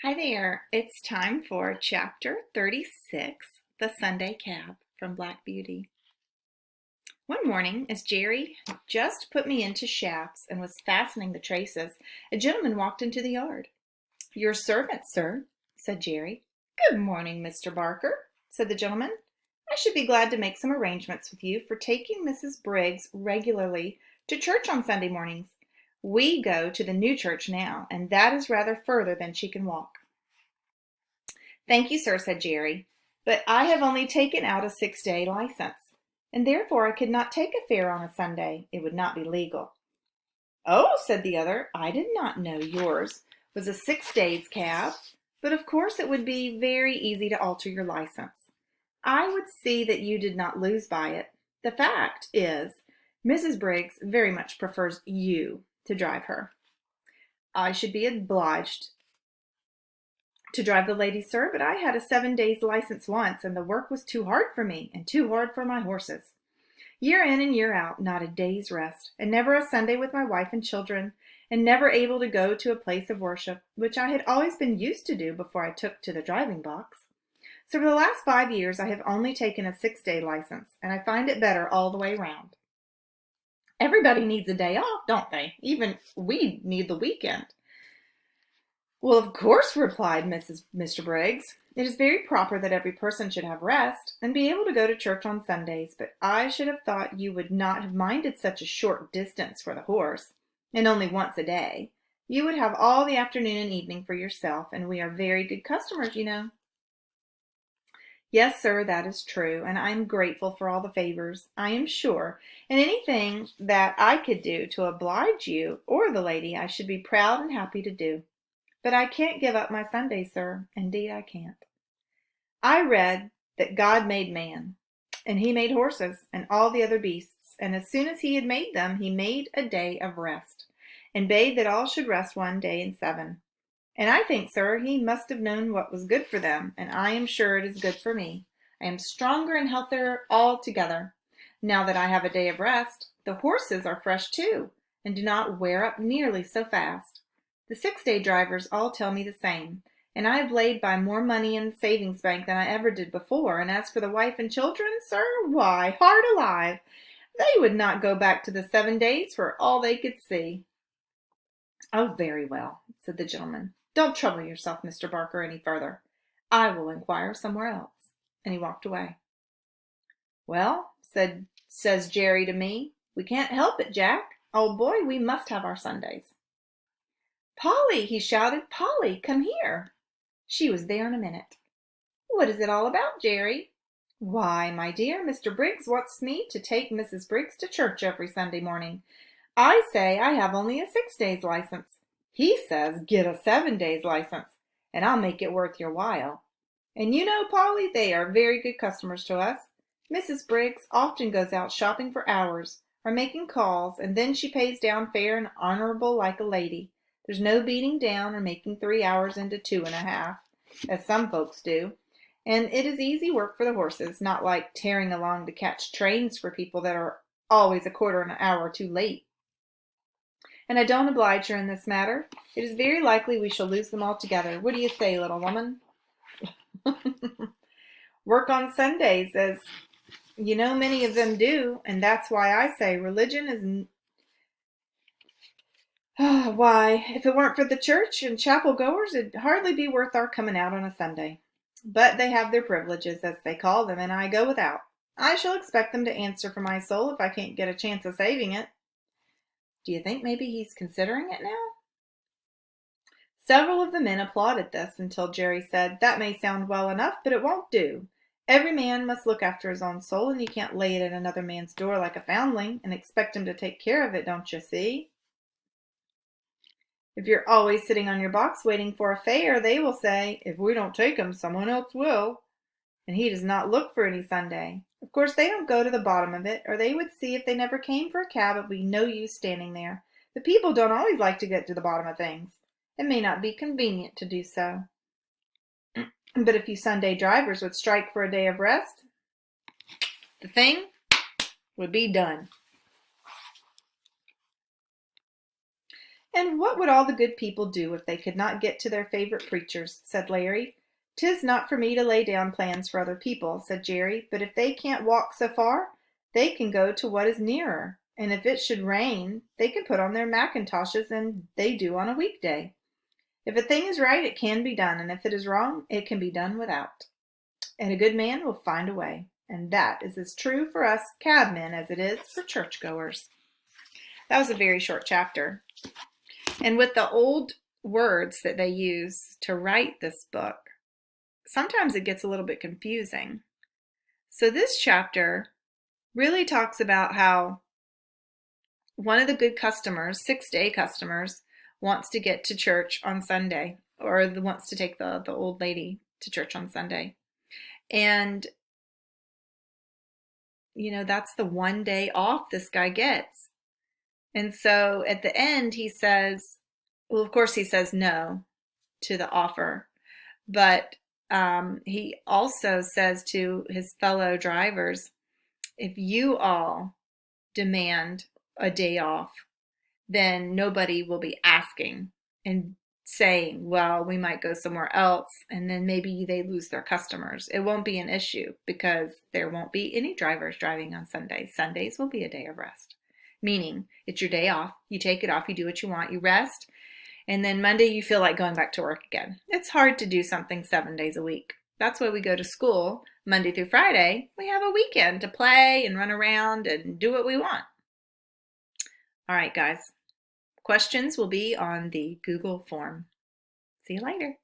Hi there. It's time for Chapter 36, The Sunday Cab from Black Beauty. One morning, as Jerry just put me into shafts and was fastening the traces, a gentleman walked into the yard. "Your servant, sir," said Jerry. "Good morning, Mr. Barker," said the gentleman. "I should be glad to make some arrangements with you for taking Mrs. Briggs regularly to church on Sunday mornings. We go to the new church now, and that is rather further than she can walk." "Thank you, sir," said Jerry, "but I have only taken out a 6-day license, and therefore I could not take a fare on a Sunday. It would not be legal." "Oh," said the other, "I did not know yours was a 6 days cab, but of course it would be very easy to alter your license. I would see that you did not lose by it. The fact is, Mrs. Briggs very much prefers you to drive her." "I should be obliged to drive the lady, sir, but I had a 7 days license once, and the work was too hard for me and too hard for my horses. Year in and year out, not a day's rest, and never a Sunday with my wife and children, and never able to go to a place of worship, which I had always been used to do before I took to the driving box. So for the last 5 years I have only taken a 6-day license, and I find it better all the way round. Everybody needs a day off, don't they? Even we need the weekend." "Well, of course," replied Mr. Briggs. "It is very proper that every person should have rest, and be able to go to church on Sundays, but I should have thought you would not have minded such a short distance for the horse, and only once a day. You would have all the afternoon and evening for yourself, and we are very good customers, you know." "Yes, sir, that is true, and I am grateful for all the favors, I am sure, and anything that I could do to oblige you or the lady I should be proud and happy to do. But I can't give up my Sunday, sir. Indeed, I can't. I read that God made man, and he made horses and all the other beasts, and as soon as he had made them, he made a day of rest, and bade that all should rest one day in 7. And I think, sir, he must have known what was good for them, and I am sure it is good for me. I am stronger and healthier altogether, now that I have a day of rest. The horses are fresh too, and do not wear up nearly so fast. The 6-day drivers all tell me the same, and I have laid by more money in the savings bank than I ever did before, and as for the wife and children, sir, why, heart alive, they would not go back to the 7 days for all they could see." "Oh, very well," said the gentleman. "Don't trouble yourself, Mr. Barker, any further. I will inquire somewhere else." And he walked away. "Well," says Jerry to me, "we can't help it, Jack. Old boy, we must have our Sundays." "Polly!" he shouted. "Polly, come here." She was there in a minute. "What is it all about, Jerry?" "Why, my dear, Mr. Briggs wants me to take Mrs. Briggs to church every Sunday morning. I say I have only a 6-days license. He says get a 7-days license, and I'll make it worth your while. And you know, Polly, they are very good customers to us. Mrs. Briggs often goes out shopping for hours, or making calls, and then she pays down fair and honorable like a lady. There's no beating down or making 3 hours into 2.5, as some folks do. And it is easy work for the horses, not like tearing along to catch trains for people that are always a quarter of an hour too late. And I don't oblige her in this matter. It is very likely we shall lose them altogether. What do you say, little woman?" "Work on Sundays, as you know many of them do, and that's why I say religion is why, if it weren't for the church and chapel goers, it'd hardly be worth our coming out on a Sunday. But they have their privileges, as they call them, and I go without. I shall expect them to answer for my soul if I can't get a chance of saving it." "Do you think maybe he's considering it now?" Several of the men applauded this until Jerry said, "That may sound well enough, but it won't do. Every man must look after his own soul, and you can't lay it at another man's door like a foundling and expect him to take care of it, don't you see? If you're always sitting on your box waiting for a fare, they will say, 'If we don't take him, someone else will.' And he does not look for any Sunday. Of course, they don't go to the bottom of it, or they would see if they never came for a cab it would be no use standing there. The people don't always like to get to the bottom of things. It may not be convenient to do so. But if you Sunday drivers would strike for a day of rest, the thing would be done." And what would all the good people do if they could not get to their favorite preachers? Said Larry. 'Tis not for me to lay down plans for other people, said Jerry, but if they can't walk so far, they can go to what is nearer. And if it should rain, they can put on their mackintoshes, and they do on a weekday. If a thing is right, it can be done, and if it is wrong, it can be done without. And a good man will find a way. And that is as true for us cabmen as it is for churchgoers. That was a very short chapter. And with the old words that they use to write this book, sometimes it gets a little bit confusing. So this chapter really talks about how one of the good customers, 6-day customers, wants to get to church on Sunday, or wants to take the old lady to church on Sunday. And, that's the one day off this guy gets. And so at the end, he says, well, of course he says no to the offer, but he also says to his fellow drivers, if you all demand a day off, then nobody will be asking and saying, well, we might go somewhere else, and then maybe they lose their customers. It won't be an issue because there won't be any drivers driving on Sundays. Sundays will be a day of rest, meaning it's your day off. You take it off, you do what you want, you rest, and then Monday you feel like going back to work again. It's hard to do something 7 days a week. That's why we go to school Monday through Friday. We have a weekend to play and run around and do what we want. All right, guys. Questions will be on the Google form. See you later.